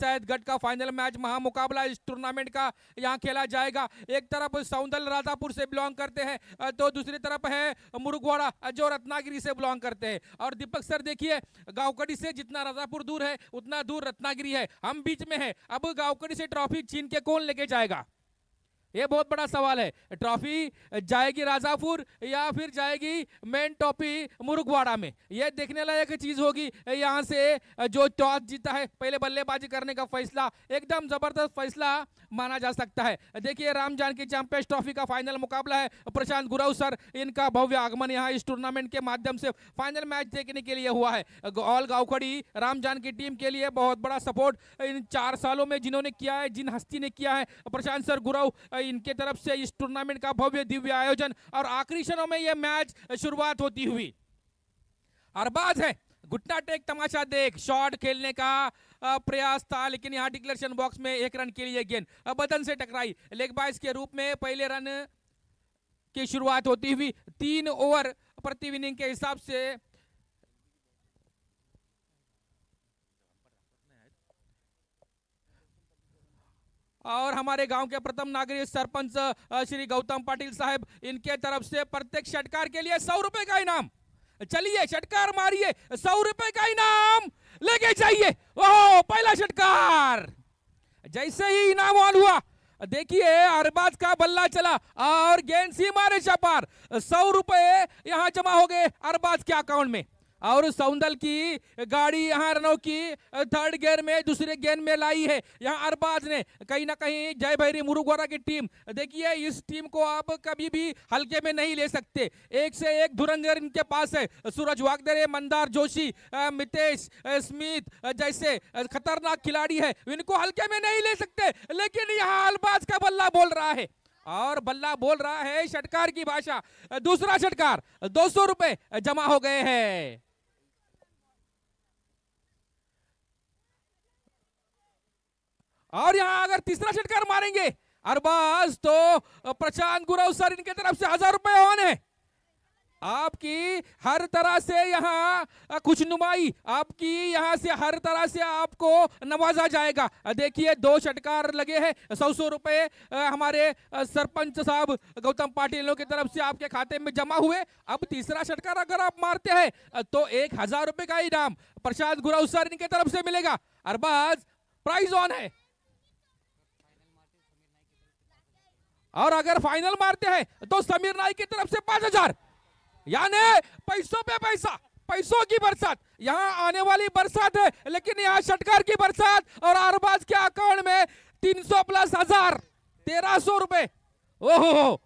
पंचायत गढ़ का final match महामुकाबला इस टूर्नामेंट का यहाँ खेला जाएगा। एक तरफ सौंदल राजापुर से बिलोंग करते हैं तो दूसरी तरफ है मुरुगवाड़ा जो रत्नागिरी से बिलोंग करते हैं। और दीपक सर देखिए, गांवकड़ी से जितना राजापुर दूर है उतना दूर रत्नागिरी है, हम बीच में है। अब गांवकड़ी से ट्रॉफी छीन के कौन लेके जाएगा, ये बहुत बड़ा सवाल है। ट्रॉफी जाएगी राजापुर या फिर जाएगी मेन ट्रॉफी मुरुगवाड़ा में, ये देखने लायक चीज होगी। यहाँ से जो टॉस जीता है, पहले बल्लेबाजी करने का फैसला एकदम जबरदस्त फैसला माना जा सकता है। देखिए राम जानकी चैंपियंस ट्रॉफी का फाइनल मुकाबला है। प्रशांत गुरव सर, इनका भव्य आगमन यहाँ इस टूर्नामेंट के माध्यम से फाइनल मैच देखने के लिए हुआ है। ऑल गांवकड़ी राम जानकी टीम के लिए बहुत बड़ा सपोर्ट इन 4 सालों में जिन्होंने किया है, जिन हस्ती ने किया है, प्रशांत सर गुरव, इनके तरफ से इस टूर्नामेंट का भव्य दिव्य आयोजन। और आखिरी क्षणों में यह मैच शुरुआत होती हुई अरबाज है, घुटना टेक तमाशा देख, शॉट खेलने का प्रयास था लेकिन यहाँ डिक्लेरेशन बॉक्स में 1 रन के लिए गेंद बदन से टकराई। लेग बाइस के रूप में पहले रन की शुरुआत होती हुई 3 ओवर प्रति इनिंग के हिसाब से और हमारे गांव के प्रथम नागरिक सरपंच श्री गौतम पाटिल साहब, इनके तरफ से प्रत्येक षटकार के लिए 100 रुपए का इनाम। चलिए षटकार मारिए, 100 रुपए का इनाम लेके जाइए। ओह, पहला षटकार जैसे ही इनाम ऑन हुआ, देखिए अरबाज का बल्ला चला और गेंद सीमा रेखा पार। 100 रुपए यहां जमा हो गए अरबाज के अकाउंट में। और सौंदल की गाड़ी यहाँ रनों की 3rd गियर में दूसरे गेंद में लाई है यहाँ अरबाज ने। कहीं ना कहीं जय भैरी मुरुगवाड़ा की टीम, देखिए इस टीम को आप कभी भी हल्के में नहीं ले सकते। एक से एक धुरंधर इनके पास है। सूरज वागदरे, मंदार जोशी, मितेश स्मिथ जैसे खतरनाक खिलाड़ी है, इनको हल्के में नहीं ले सकते। लेकिन यहाँ अरबाज का बल्ला बोल रहा है और बल्ला बोल रहा है षटकार की भाषा। दूसरा षटकार, 200 रुपए जमा हो गए हैं। और यहां अगर तीसरा षटकार मारेंगे अरबाज तो प्रशांत गुरव सर, इनके तरफ से 1000 रुपए ऑन है। आपकी हर तरह से यहाँ खुशनुमाई, आपकी यहाँ से हर तरह से आपको नवाजा जाएगा। देखिए 2 षटकार लगे हैं, 100 रुपए हमारे सरपंच साहब गौतम पाटिल की तरफ से आपके खाते में जमा हुए। अब तीसरा षटकार अगर आप मारते हैं तो 1000 रुपए का इनाम प्रशांत गुरव सर इनके तरफ से मिलेगा। अरबाज प्राइज ऑन है। और अगर फाइनल मारते हैं तो समीर नाइक की तरफ से 5000, यानी पैसों पे पैसा, पैसों की बरसात। यहां आने वाली बरसात है लेकिन यहां षटकार की बरसात। और अरबाज के अकाउंट में 300 प्लस 1000, 1300 रुपए। ओहो,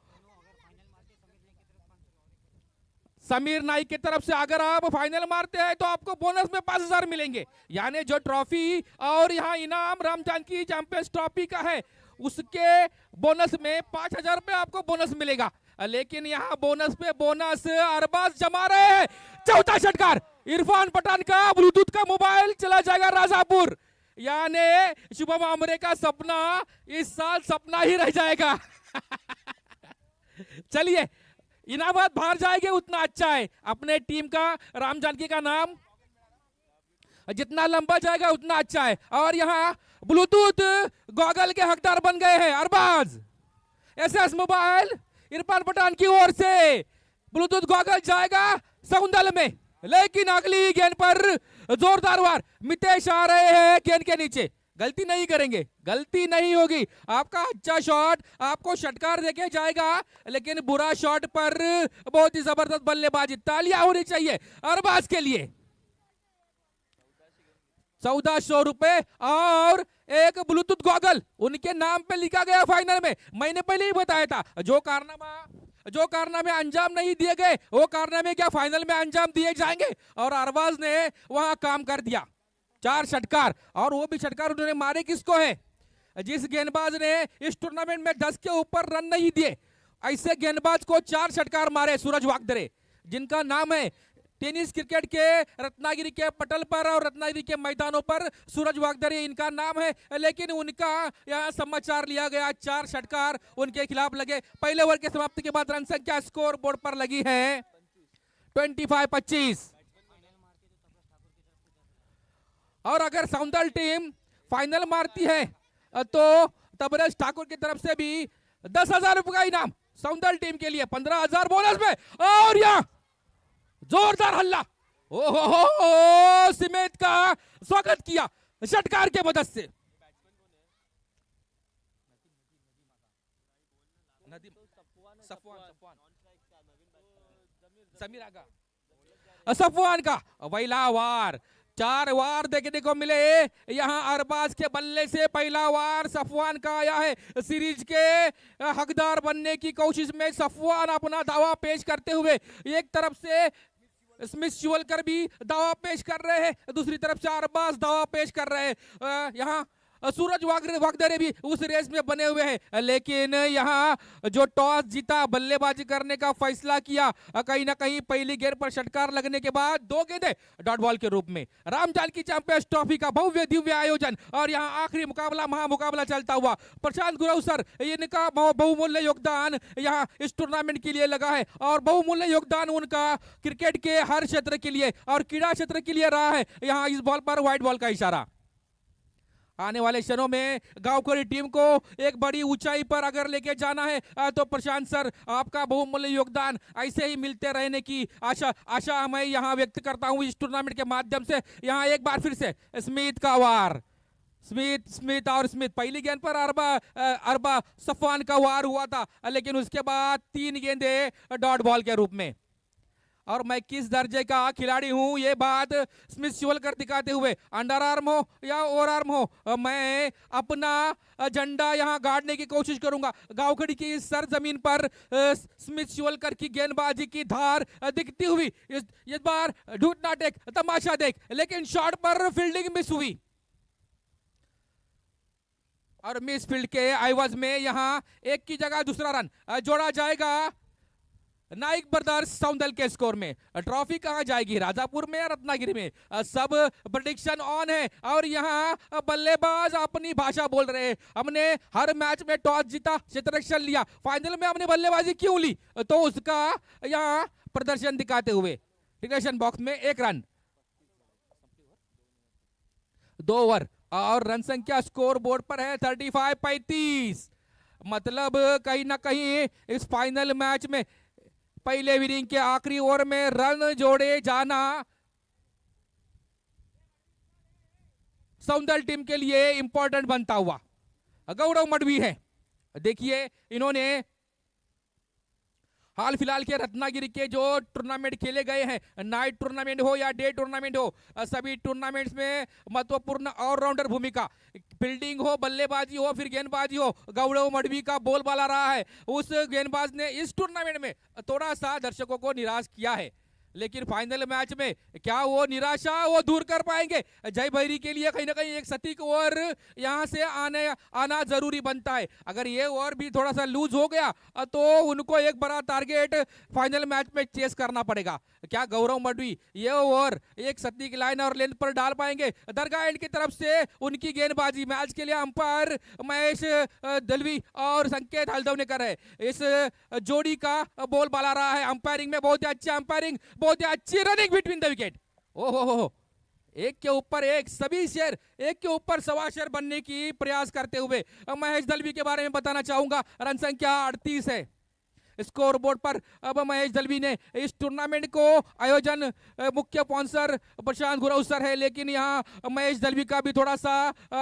समीर नाइक की तरफ से अगर आप फाइनल मारते हैं तो आपको बोनस में 5000 मिलेंगे। यानी जो ट्रॉफी और यहाँ इनाम राम जानकी चैंपियंस ट्रॉफी का है उसके बोनस में 5000 रुपए आपको बोनस मिलेगा। लेकिन यहाँ बोनस पे बोनस अरबाज जमा रहे हैं। चौथा षटकार, इरफान पठान का ब्लूटूथ का मोबाइल चला जाएगा राजापुर। यानी शुभम आमरे का सपना इस साल सपना ही रह जाएगा। चलिए, इनामात बाहर जाएंगे उतना अच्छा है। अपने टीम का, राम जानकी का नाम जितना लंबा जाएगा उतना अच्छा है। और यहाँ ब्लूटूथ गॉगल के हकदार बन गए हैं अरबाज। एसएस मोबाइल इरफान पठान की ओर से ब्लूटूथ गॉगल जाएगा सौंदल में। लेकिन अगली गेंद पर जोरदार वार, मितेश आ रहे हैं गेंद के नीचे। गलती नहीं करेंगे, गलती नहीं होगी। आपका अच्छा शॉट आपको षटकार देके जाएगा, लेकिन बुरा शॉट पर बहुत ही जबरदस्त बल्लेबाजी। तालियां होनी चाहिए अरबाज के लिए। 1400 रुपए और एक ब्लूटूथ गॉगल उनके नाम पे लिखा गया फाइनल में। मैंने पहले ही बताया था जो कारनामे अंजाम नहीं दिए गए वो कारनामे क्या फाइनल में अंजाम दिए जाएंगे। और अरबाज ने वहां काम कर दिया। 4 षटकार, और वो भी षटकार उन्होंने मारे किसको है, जिस गेंदबाज ने इस टूर्नामेंट में 10 के ऊपर रन नहीं दिए, ऐसे गेंदबाज को 4 षटकार मारे सूरज वागदरे, जिनका नाम है टेनिस क्रिकेट के रत्नागिरी के पटल पर और रत्नागिरी के मैदानों पर सूरज वागदरे इनका नाम है। लेकिन उनका यहां समाचार लिया गया, 4 षटकार उनके खिलाफ लगे। पहले ओवर के समाप्ति के बाद रन संख्या स्कोर बोर्ड पर लगी है 25-25। और अगर सौंदल टीम फाइनल मारती है तो तबरेज ठाकुर की तरफ से भी 10,000 रुपए का इनाम सौंदल टीम के लिए, 15,000 बोनस में। और यहां जोरदार हल्ला, ओहो सिमेत का स्वागत किया षटकार के मदद से। सफवान का पहला वार, 4 वार देखने को मिले यहां अरबाज के बल्ले से पहला वार सफवान का आया है। सीरीज के हकदार बनने की कोशिश में सफवान अपना दावा पेश करते हुए एक तरफ से स्मिथ शिवलकर भी दावा पेश कर रहे हैं, दूसरी तरफ से अरबाज दावा पेश कर रहे हैं। यहाँ सूरज वागदरे भी उस रेस में बने हुए हैं, लेकिन यहाँ जो टॉस जीता बल्लेबाजी करने का फैसला किया, कहीं ना कहीं पहली गेंद पर षटकार लगने के बाद 2 गेंदें डॉट बॉल के रूप में। रामजानकी चैंपियंस ट्रॉफी का भव्य दिव्य आयोजन और यहाँ आखिरी मुकाबला महामुकाबला चलता हुआ। प्रशांत गुरव सर इनका बहुमूल्य योगदान यहाँ इस टूर्नामेंट के लिए लगा है और बहुमूल्य योगदान उनका क्रिकेट के हर क्षेत्र के लिए और क्रीड़ा क्षेत्र के लिए रहा है। यहाँ इस बॉल पर व्हाइट बॉल का इशारा। आने वाले क्षणों में गांवकरी टीम को एक बड़ी ऊंचाई पर अगर लेके जाना है तो प्रशांत सर आपका बहुमूल्य योगदान ऐसे ही मिलते रहने की आशा मैं यहां व्यक्त करता हूं इस टूर्नामेंट के माध्यम से। यहां एक बार फिर से स्मिथ का वार, स्मिथ पहली गेंद पर अरबा सफवान का वार हुआ था, लेकिन उसके बाद 3 गेंदें डॉट बॉल के रूप में। और मैं किस दर्जे का खिलाड़ी हूं ये बात स्मिथ शिवलकर दिखाते हुए, अंडर आर्म हो या ओवर आर्म हो, मैं अपना झंडा यहां गाड़ने की कोशिश करूंगा। गांवखड़ी की सरजमीन पर स्मिथ शिवलकर की गेंदबाजी की धार दिखती हुई। इस बार ढूंढ ना देख तमाशा देख, लेकिन शॉट पर फील्डिंग मिस हुई और मिस फील्ड के आइवज में यहां एक की जगह दूसरा रन जोड़ा जाएगा नाइक ब्रदर्स सौंदल के स्कोर में। ट्रॉफी कहां जाएगी, राजापुर में या रत्नागिरी में, सब प्रेडिक्शन ऑन है। और यहां बल्लेबाज अपनी भाषा बोल रहे हैं, हमने हर मैच में टॉस जीता, क्षेत्ररक्षण लिया, फाइनल में हमने बल्लेबाजी क्यों ली, तो उसका यहां प्रदर्शन दिखाते हुए डिक्लेरेशन बॉक्स में 1 रन 2 ओवर और रन संख्या स्कोर बोर्ड पर है 35-35। मतलब कहीं ना कहीं इस फाइनल मैच में पहले इनिंग के आखिरी ओवर में रन जोड़े जाना सौंदल टीम के लिए इंपॉर्टेंट बनता हुआ। गौरव मडवी है, देखिए इन्होंने हाल फिलहाल के रत्नागिरी के जो टूर्नामेंट खेले गए हैं, नाइट टूर्नामेंट हो या डे टूर्नामेंट हो, सभी टूर्नामेंट्स में महत्वपूर्ण ऑलराउंडर भूमिका, फील्डिंग हो, बल्लेबाजी हो, फिर गेंदबाजी हो, गौरव मडवी का बोलबाला रहा है। उस गेंदबाज ने इस टूर्नामेंट में थोड़ा सा दर्शकों को निराश किया है, लेकिन फाइनल मैच में क्या वो निराशा वो दूर कर पाएंगे। जय भैरी के लिए कहीं ना कहीं एक सटीक ओवर यहां से आना जरूरी बनता है। अगर ये ओवर भी थोड़ा सा लूज हो गया तो उनको एक बड़ा टारगेट फाइनल मैच में चेस करना पड़ेगा। क्या गौरव मडवी ये ओवर एक सटीक लाइन और लेंथ पर डाल पाएंगे? दरगाह एंड की तरफ से उनकी गेंदबाजी मैच के लिए अंपायर महेश दलवी और संकेत हल्दव ने कर रहे, इस जोड़ी का बॉल बाला रहा है। अंपायरिंग में बहुत ही अच्छी अंपायरिंग, बहुत ही अच्छी रनिंग बिटवीन द विकेट। ओहो, एक के ऊपर एक, सभी शेर एक के ऊपर सवा शेर बनने की प्रयास करते हुए महेश दलवी के बारे में बताना चाहूंगा। रन संख्या 38 है स्कोर बोर्ड पर। अब महेश दलवी ने इस टूर्नामेंट को आयोजन मुख्य स्पॉन्सर प्रशांत गुरव सर है, लेकिन यहाँ महेश दलवी का भी थोड़ा सा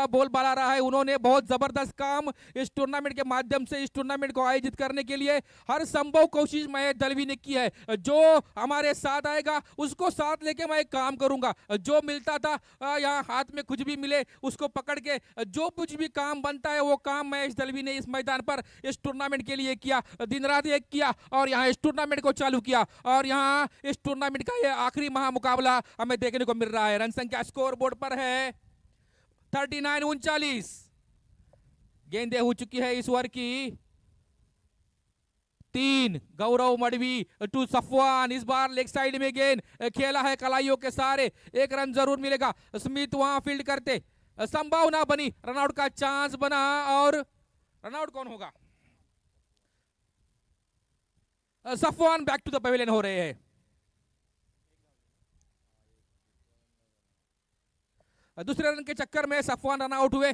बोलबाला रहा है। उन्होंने बहुत जबरदस्त काम इस टूर्नामेंट के माध्यम से इस टूर्नामेंट को आयोजित करने के लिए हर संभव कोशिश महेश दलवी ने की है। जो हमारे साथ आएगा उसको साथ लेके मैं काम करूंगा, जो मिलता था यहाँ हाथ में कुछ भी मिले उसको पकड़ के जो कुछ भी काम बनता है वो काम महेश दलवी ने इस मैदान पर इस टूर्नामेंट के लिए किया, दिन रात किया और यहां इस टूर्नामेंट को चालू किया। और यहां इस टूर्नामेंट का ये आखिरी महामुकाबला हमें देखने को मिल रहा है। रन संख्या स्कोर बोर्ड पर है 39-39। गेंदें हो चुकी है इस ओवर की 3। गौरव मडवी टू सफवान, इस बार लेग साइड में गेंद खेला है कलाइयों के सहारे, 1 रन जरूर मिलेगा। स्मिथ वहां फील्ड करते, संभावना बनी, रनआउट का चांस बना और रनआउट कौन होगा? Safwan back to the pavilion हो रहे हैं। दूसरे रन के चक्कर में सफवान रन आउट हुए।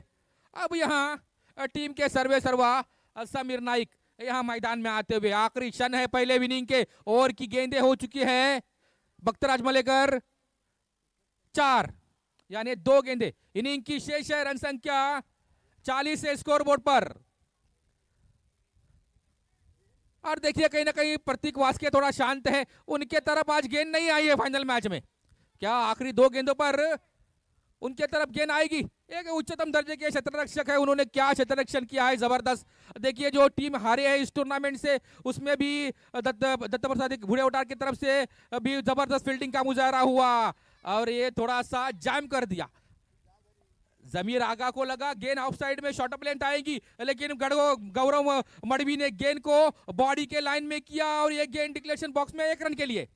अब यहाँ टीम के सर्वे सर्वा समीर नाइक यहाँ मैदान में आते हुए, आखिरी क्षण है पहले इनिंग के, ओवर की गेंदें हो चुकी है बख्तराज मलेकर 4, यानी 2 गेंदे। इनिंग की शेष है रन संख्या 40 है स्कोर बोर्ड पर। और देखिए कहीं ना कहीं प्रतीक वास्के थोड़ा शांत है, उनके तरफ आज गेंद नहीं आई है फाइनल मैच में। क्या आखिरी 2 गेंदों पर उनके तरफ गेंद आएगी? एक उच्चतम दर्जे के क्षेत्ररक्षक है, उन्होंने क्या क्षेत्ररक्षण किया है, जबरदस्त। देखिए जो टीम हारे है इस टूर्नामेंट से, उसमें भी दत्त प्रसाद भूरे उटार की तरफ से भी जबरदस्त फील्डिंग का मुजाहरा हुआ और ये थोड़ा सा जैम कर दिया। जमीर आगा को लगा गेंद ऑफ साइड में शॉर्ट लेंथ आएगी, लेकिन गौरव मडवी ने गेंद को बॉडी के लाइन में किया और ये गेंद डिक्लेरेशन बॉक्स में 1 रन के लिए।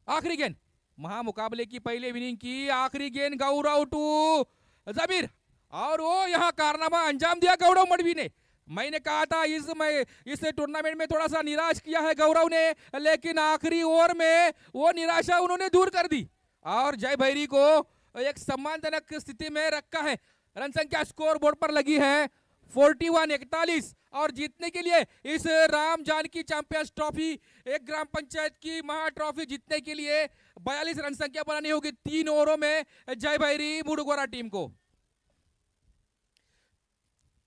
आखिरी गेंद महामुकाबले की पहले इनिंग की आखिरी गेंद गौरव टू जमीर, और वो यहां कारनामा अंजाम दिया गौरव मडवी ने। मैंने कहा था इस टूर्नामेंट में थोड़ा सा निराश किया है गौरव ने, लेकिन आखिरी ओवर में वो निराशा उन्होंने दूर कर दी और जय भैरी को एक सम्मानजनक स्थिति में रखा है। रन संख्या स्कोर बोर्ड पर लगी है 41-41 और जीतने के लिए इस राम जानकी चैंपियंस ट्रॉफी, एक ग्राम पंचायत की महा ट्रॉफी जीतने के लिए 42 रन संख्या बनानी होगी 3 ओवरों में जय भैरी मुडुगोरा टीम को।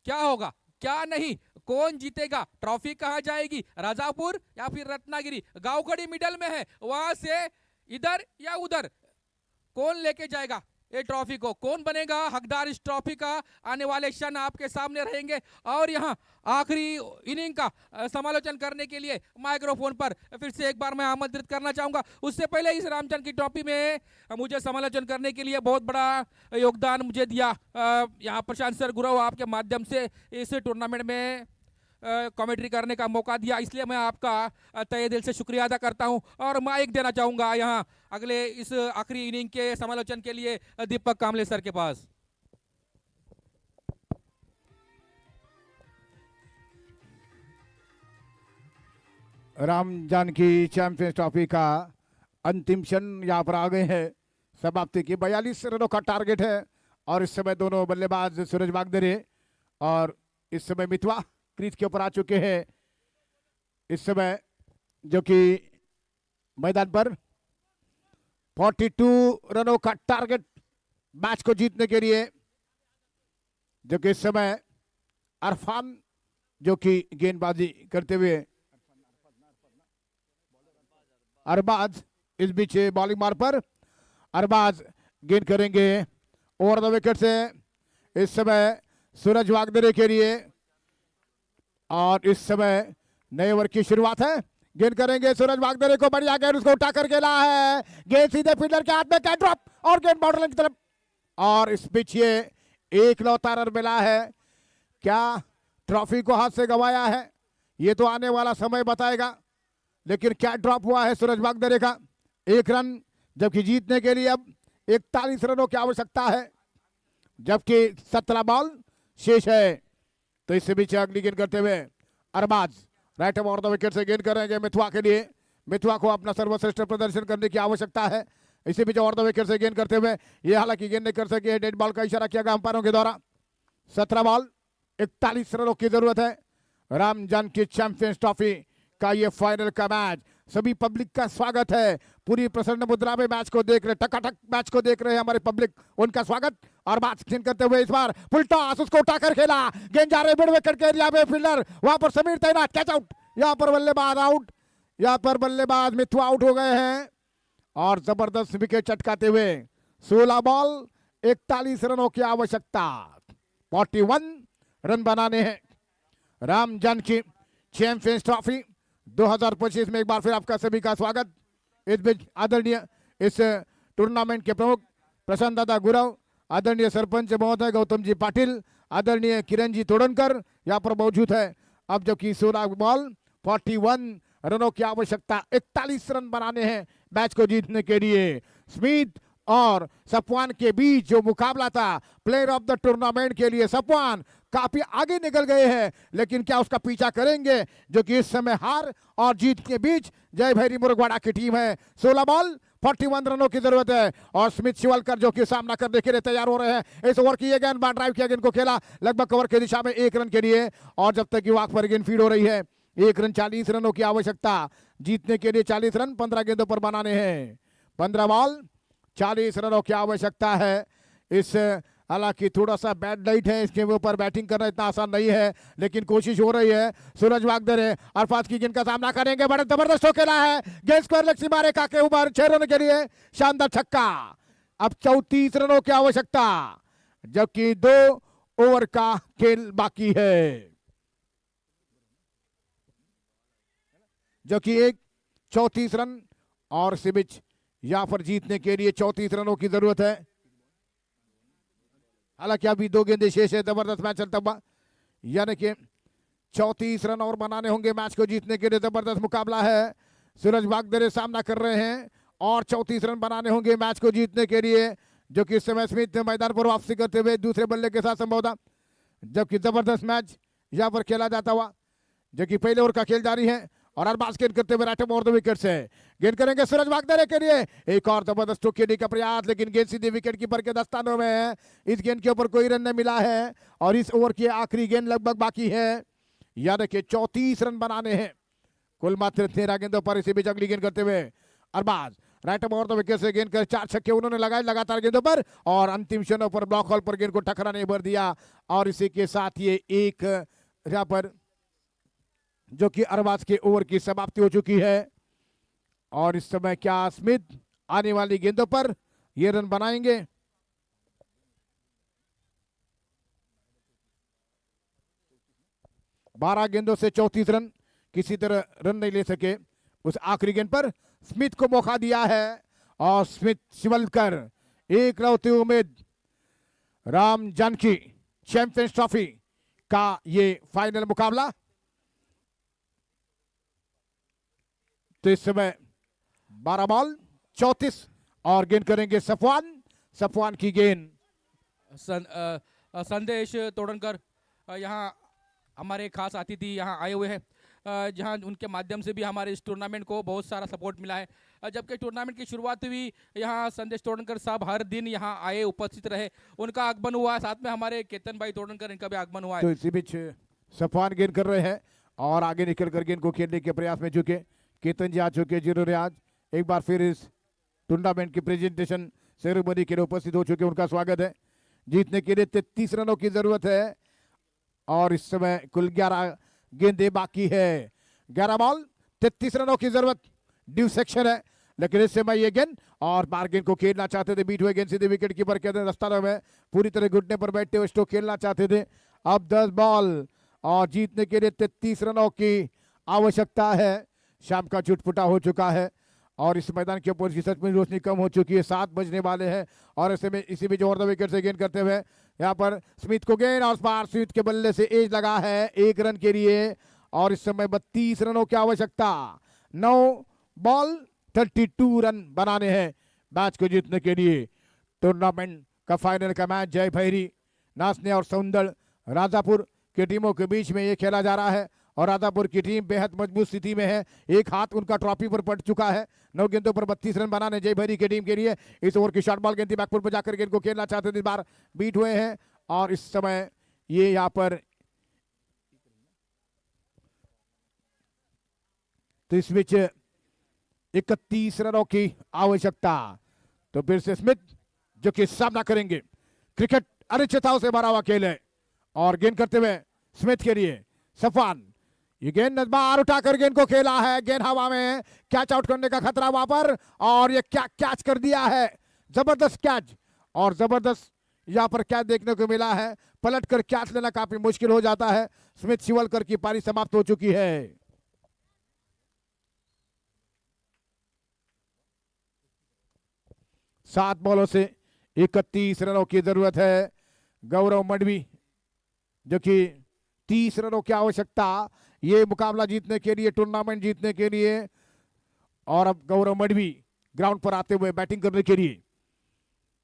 क्या होगा क्या नहीं, कौन जीतेगा, ट्रॉफी कहां जाएगी, राजापुर या फिर रत्नागिरी? गावखड़ी मिडल में है, वहां से इधर या उधर कौन लेके जाएगा ये ट्रॉफी को, कौन बनेगा हकदार इस ट्रॉफी का? आने वाले क्षण आपके सामने रहेंगे। और यहाँ आखिरी इनिंग का समालोचन करने के लिए माइक्रोफोन पर फिर से एक बार मैं आमंत्रित करना चाहूंगा। उससे पहले इस रामचंद्र की ट्रॉफी में मुझे समालोचन करने के लिए बहुत बड़ा योगदान मुझे दिया यहाँ प्रशांत सर गुरव, आपके माध्यम से इस टूर्नामेंट में कमेंट्री करने का मौका दिया, इसलिए मैं आपका तहे दिल से शुक्रिया अदा करता हूं। और माइक देना चाहूंगा यहाँ अगले इस आखिरी इनिंग के समालोचन के लिए दीपक कामले सर के पास। राम जानकी चैंपियंस ट्रॉफी का अंतिम क्षण यहाँ पर आ गए हैं, समाप्ति की 42 रनों का टारगेट है और इस समय दोनों बल्लेबाज सूरज वागदरे और इस समय मितवा क्रीज के ऊपर आ चुके हैं। इस समय जो कि मैदान पर 42 रनों का टारगेट मैच को जीतने के लिए, जो कि इस समय अरफान जो कि गेंदबाजी करते हुए, अरबाज इस बीच बॉलिंग मार पर अरबाज गेंद करेंगे ओवर द विकेट से इस समय सूरज वागदरे के लिए। और इस समय नए ओवर की शुरुआत है, गेंद करेंगे सूरज वागदरे को, बढ़िया गेंद उसको उठा करके ला है, गेंद सीधे फील्डर के हाथ में, कैच ड्रॉप और गेंद बाउंड्री लाइन की तरफ। और इस बीच ये एक लौता रन मिला है, क्या ट्रॉफी को हाथ से गंवाया है ये तो आने वाला समय बताएगा, लेकिन क्या ड्रॉप हुआ है सूरज वागदरे का 1 रन, जबकि जीतने के लिए अब 41 रनों की आवश्यकता है, जबकि 17 बॉल शेष है। तो इससे बीच अगली गेंद करते हुए Arbaz right over the wicket से गेंद करेंगे मितवा के लिए, मितवा को अपना सर्वश्रेष्ठ प्रदर्शन करने की आवश्यकता है। इसी बीच ओवर द विकेट से गेंद करते हुए ये हालांकि गेंद नहीं कर सके, डेड बॉल का इशारा किया गया अंपायरों के द्वारा। 17 बॉल 41 रनों की जरूरत है। राम जानकी चैंपियंस ट्रॉफी का ये फाइनल का मैच, सभी पब्लिक का स्वागत है, पूरी प्रसन्न मुद्रा में मैच को देख रहे, टकाटक मैच को देख रहे हैं हमारे पब्लिक, उनका स्वागत। और बात करते हुए इस बार फुल टॉस उसको उठाकर खेला, गेंद जा रहे मिड विकेट के एरिया में, फील्डर वहां पर समीर तैनात, कैच आउट, यहाँ पर बल्लेबाज आउट, यहाँ पर बल्लेबाज मिथुआ आउट हो गए हैं और जबरदस्त विकेट चटकाते हुए 16 बॉल 41 रनों की आवश्यकता, 41 रन बनाने हैं। राम जानकी चैंपियंस ट्रॉफी 2025 में एक बार फिर आपका सभी का स्वागत। इस बीच आदरणीय इस टूर्नामेंट के प्रमुख प्रशांत दादा गुरव, आदरणीय सरपंच महोदय गौतम जी पाटिल, आदरणीय किरण जी तोड़नकर यहाँ पर मौजूद है। अब जबकि 16 बॉल 41 रनों की आवश्यकता, 41 रन बनाने हैं मैच को जीतने के लिए। स्मिथ और सफवान के बीच जो मुकाबला था प्लेयर ऑफ द टूर्नामेंट के लिए, सफवान काफी आगे निकल गए हैं, लेकिन क्या उसका पीछा करेंगे, जो कि इस समय हार और जीत के बीच जय भैरी मुरुगवाड़ा की टीम है। 16 बॉल 41 रनों की जरूरत है और स्मिथ शिवलकर जो कि सामना करने के लिए तैयार हो रहे हैं। इस ओवर की ये गेंद बार ड्राइव किया, गेंद को खेला लगभग कवर की दिशा में 1 रन के लिए, और जब तक कि वहां पर गेंद फीड हो रही है 1 रन 40 रनों की आवश्यकता जीतने के लिए। 40 रन 15 गेंदों पर बनाने हैं। 15 बॉल 40 रनों की आवश्यकता है। इस हालांकि थोड़ा सा बैड नाइट है, इसके ऊपर बैटिंग करना इतना आसान नहीं है, लेकिन कोशिश हो रही है। सूरज वागदरे अरफात की गेंद का सामना करेंगे, बड़ा जबरदस्त खेला है, गेंद स्क्वायर लेग सीमा रेखा के ऊपर 6 रन के लिए शानदार छक्का। अब 34 रनों की आवश्यकता, जबकि 2 ओवर का खेल बाकी है, जो कि एक 34 रन और इसी बीच यहां पर जीतने के लिए 34 रनों की जरूरत है। हालांकि अभी 2 गेंदें शेष है, जबरदस्त मैच चलता हुआ, यानी कि 34 रन और बनाने होंगे मैच को जीतने के लिए। जबरदस्त मुकाबला है, सूरज वागदरे सामना कर रहे हैं और 34 रन बनाने होंगे मैच को जीतने के लिए, जो कि इस समय स्मिथ मैदान पर वापसी करते हुए दूसरे बल्ले के साथ संभवतः, जबकि जबरदस्त मैच यहां पर खेला जाता हुआ, जो कि पहले ओवर का खेल जारी है और अरबाज गेंद करते हुए राइट ओवर द विकेट से गेंद करेंगे सूरज वागदरे के लिए। एक और जबरदस्त टोकेडी का प्रयास, लेकिन गेंद सीधे विकेट कीपर के दस्तानों में है। इस गेंद के ऊपर कोई रन नहीं मिला है और इस ओवर की आखिरी गेंद लगभग बाकी है, यानी कि 34 रन बनाने हैं कुल मात्र 13 गेंदों पर। इसी बीच अगली गेंद करते हुए Arbaz right over the wicket से गेंद कर 4 छक्के उन्होंने लगाए लगातार गेंदों पर, और अंतिम क्षणों पर ब्लॉक हॉल पर गेंद को ठकरा नहीं भर दिया, और इसी के साथ ये एक यहाँ पर जो कि अरबाज के ओवर की समाप्ति हो चुकी है। और इस समय क्या स्मिथ आने वाली गेंदों पर ये रन बनाएंगे? 12 गेंदों से 34 रन, किसी तरह रन नहीं ले सके। उस आखिरी गेंद पर स्मिथ को मौका दिया है और स्मिथ शिवलकर एक लौती उम्मीद राम जानकी चैंपियंस ट्रॉफी का ये फाइनल मुकाबला। तो इस समय 12 बॉल 34 और गेंद करेंगे सफवान की गेंद। संदेश तोड़नकर यहाँ हमारे खास अतिथि यहाँ आए हुए हैं, जहाँ उनके माध्यम से भी हमारे इस टूर्नामेंट को बहुत सारा सपोर्ट मिला है। जबकि टूर्नामेंट की शुरुआत हुई, यहाँ संदेश तोड़नकर साहब हर दिन यहाँ आए, उपस्थित रहे, उनका आगमन हुआ, साथ में हमारे केतन भाई तोड़नकर इनका भी आगमन हुआ है। तो इसी बीच सफवान गेंद कर रहे हैं और आगे निकल कर गेंद को खेलने के प्रयास में चुके केतन जी आ चुके। जीरो रियाज एक बार फिर इस टूर्नामेंट की प्रेजेंटेशन सेरेमनी के लिए उपस्थित हो चुके, उनका स्वागत है। जीतने के लिए 33 रनों की जरूरत है और इस समय कुल 11 गेंदें बाकी है। 11 बॉल 33 रनों की जरूरत, ड्यू सेक्शन है, लेकिन इस समय ये गेंद और बार गेंद को खेलना चाहते थे, बीट हुए गेंद सीधे विकेट कीपर के दस्तानों में पूरी तरह घुटने पर बैठते हुए स्ट्रोक खेलना चाहते थे। अब 10 बॉल और जीतने के लिए 33 रनों की आवश्यकता है। शाम का चुटपुटा हो चुका है और इस मैदान के ऊपर की सच में रोशनी कम हो चुकी है, 7 बजने वाले हैं और ऐसे में इसी बीच ओवर द विकेट से गेंद करते हुए यहाँ पर स्मिथ को गेंद और बार स्मिथ के बल्ले से एज लगा है 1 रन के लिए और इस समय 32 रनों की आवश्यकता। 9 बॉल 32 रन बनाने हैं मैच को जीतने के लिए। टूर्नामेंट का फाइनल का मैच जय भैरी नासने और सौंदड़ राजापुर की टीमों के बीच में ये खेला जा रहा है और राजापुर की टीम बेहद मजबूत स्थिति में है, एक हाथ उनका ट्रॉफी पर पड़ चुका है। 9 गेंदों पर 32 रन बनाने जय भैरी की टीम के लिए। इस ओवर की शॉर्ट बॉल गेंद बैकफुट पर जाकर गेंद को खेलना चाहते थे, इस बार बीट हुए हैं और इस समय ये यहाँ पर तो इस बीच 31 रनों की आवश्यकता। तो फिर से स्मिथ जो कि सामना करेंगे, क्रिकेट अनिश्चितताओं से भरा हुआ खेल है और गेंद करते हुए स्मिथ के लिए सफवान, ये गेंद बाहर उठाकर गेंद को खेला है, गेंद हवा में, कैच आउट करने का खतरा वहां पर और ये क्या कैच कर दिया है, जबरदस्त कैच और जबरदस्त यहाँ पर कैच देखने को मिला है। पलट कर कैच लेना काफी मुश्किल हो जाता है। स्मिथ शिवलकर की पारी समाप्त हो चुकी है। सात बॉलों से 31 रनों की जरूरत है। गौरव मडवी जो कि 30 रनों की आवश्यकता ये मुकाबला जीतने के लिए, टूर्नामेंट जीतने के लिए। और अब गौरव मडवी ग्राउंड पर आते हुए बैटिंग करने के लिए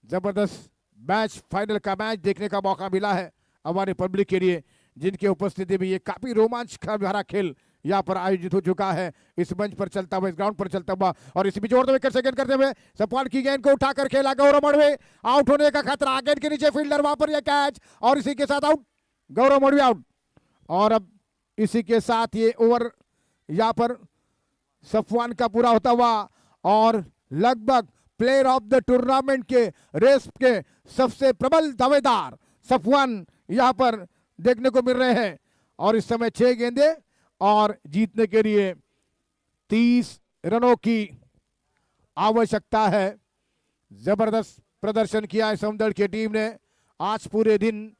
जबरदस्त मैच, फाइनल का मैच देखने का मौका मिला है हमारे पब्लिक के लिए, जिनकी उपस्थिति में ये काफी रोमांच का भरा खेल यहाँ पर आयोजित हो चुका है, इस मंच पर चलता हुआ, इस ग्राउंड पर चलता हुआ। और इसी बीच जोर विकेट से गेंद करते हुए सपवाल की गेंद को उठाकर खेला गौरव मड़वे, आउट होने का खतरा, गेंद के नीचे फील्डर, वहां पर यह कैच, और इसी के साथ आउट, गौरव मड़वे आउट। और अब इसी के साथ ये ओवर यहाँ पर सफवान का पूरा होता हुआ, और लगभग प्लेयर ऑफ द टूर्नामेंट के रेस के सबसे प्रबल दावेदार सफवान यहाँ पर देखने को मिल रहे हैं। और इस समय 6 गेंदे और जीतने के लिए 30 रनों की आवश्यकता है। जबरदस्त प्रदर्शन किया है सौंदर्य की टीम ने आज पूरे दिन,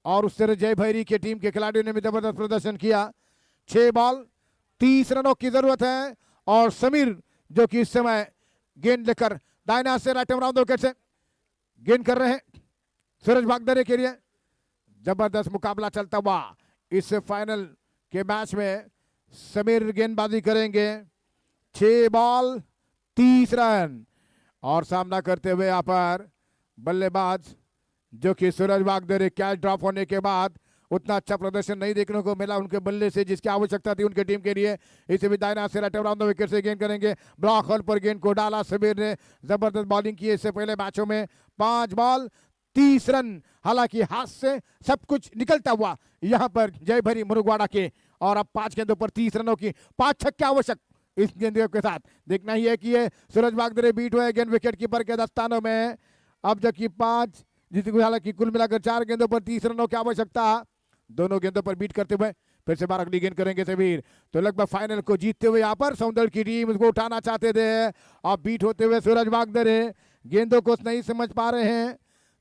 और उस तरह जय भैरी की टीम के खिलाड़ियों ने भी जबरदस्त प्रदर्शन किया। 6 बॉल 30 रनों की जरूरत है, और समीर जो कि इस समय गेंद लेकर दाहिना से राइट राउंड विकेट से गेंद कर रहे हैं सूरज वागदरे के लिए। जबरदस्त मुकाबला चलता हुआ इस फाइनल के मैच में समीर गेंदबाजी करेंगे। 6 बॉल 30 रन, और सामना करते हुए यहाँ पर बल्लेबाज जो कि सूरज वागदरे, कैच ड्रॉप होने के बाद उतना अच्छा प्रदर्शन नहीं देखने को मिला उनके बल्ले से जिसकी आवश्यकता थी उनके टीम के लिए। इसे भी दाहिना से राइट राउंड विकेट से गेंद करेंगे, ब्लॉक होल पर गेंद को डाला समीर ने, जबरदस्त बॉलिंग की इससे पहले मैचों में। 5 बॉल 30 रन, हालांकि हाथ से सब कुछ निकलता हुआ यहाँ पर जय भरी मुरुगवाड़ा के। और अब 5 गेंदों पर 30 रनों की 5 छक्के आवश्यक इस गेंद के साथ। देखना ही है कि ये सूरज वागदरे बीट हुए गेंद विकेट कीपर के दस्तानों में। अब जबकि 5 जिसको, हालांकि कुल मिलाकर 4 गेंदों पर 30 रनों की आवश्यकता, दोनों गेंदों पर बीट करते हुए फिर से बार अगली गेंद करेंगे समीर। तो लगभग फाइनल को जीतते हुए यहाँ पर सौंदर्य की टीम इसको उठाना चाहते थे, और बीट होते हुए सूरज वागदरे गेंदों को नहीं समझ पा रहे हैं।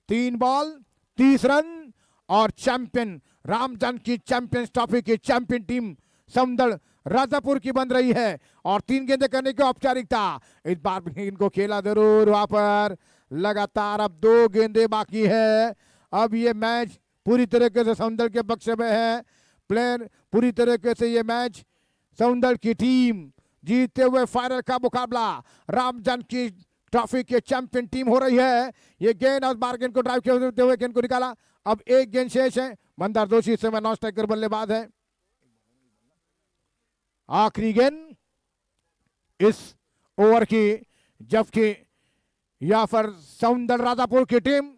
3 बॉल 30 रन, और champion Ram Janaki champions trophy की चैंपियन टीम सौंदर्य राजापुर की बन रही है। और 3 गेंदें करने की औपचारिकता, इस बार भी इनको खेला जरूर वहां पर। लगातार अब 2 गेंदें बाकी है। अब ये मैच पूरी तरीके से सौंदर्य के पक्ष में है। प्लेयर पूरी तरीके से ये मैच सौंदर्य की टीम जीतते हुए फाइनल का मुकाबला राम जानकी ट्रॉफी के चैंपियन टीम हो रही है। ये गेंद और बार गेंद को ड्राइव करते हुए गेंद को निकाला। अब 1 गेंद शेष है। मंदार जोशी इस समय नॉन स्ट्राइकर बल्लेबाज है। आखिरी गेंद इस ओवर की, जबकि या पर सौंदर्य राजापुर की team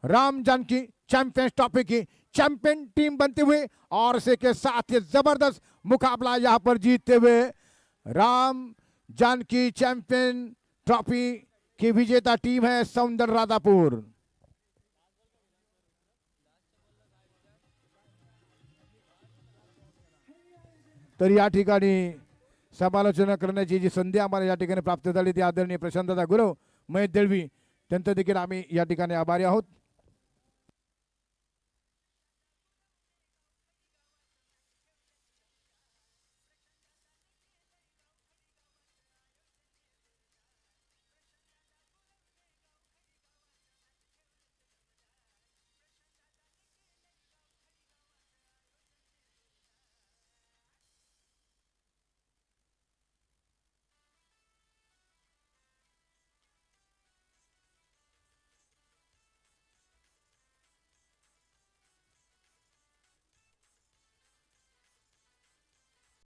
Ram Janaki champions trophy की चैंपियन टीम बनते हुए, और इसी के साथ ये जबरदस्त मुकाबला यहां पर जीतते हुए राम जानकी चैंपियन ट्रॉफी की विजेता टीम है सौंदर्य राजापुर। तर या ठिकाणी समालोचना करण्याची जी संधी आम्हाला या ठिकाणी प्राप्त झाली ती आदरणीय प्रशांतदा गुरव, महेश दळवी त्यांचं देखील आम्ही या ठिकाणी आभारी आहोत।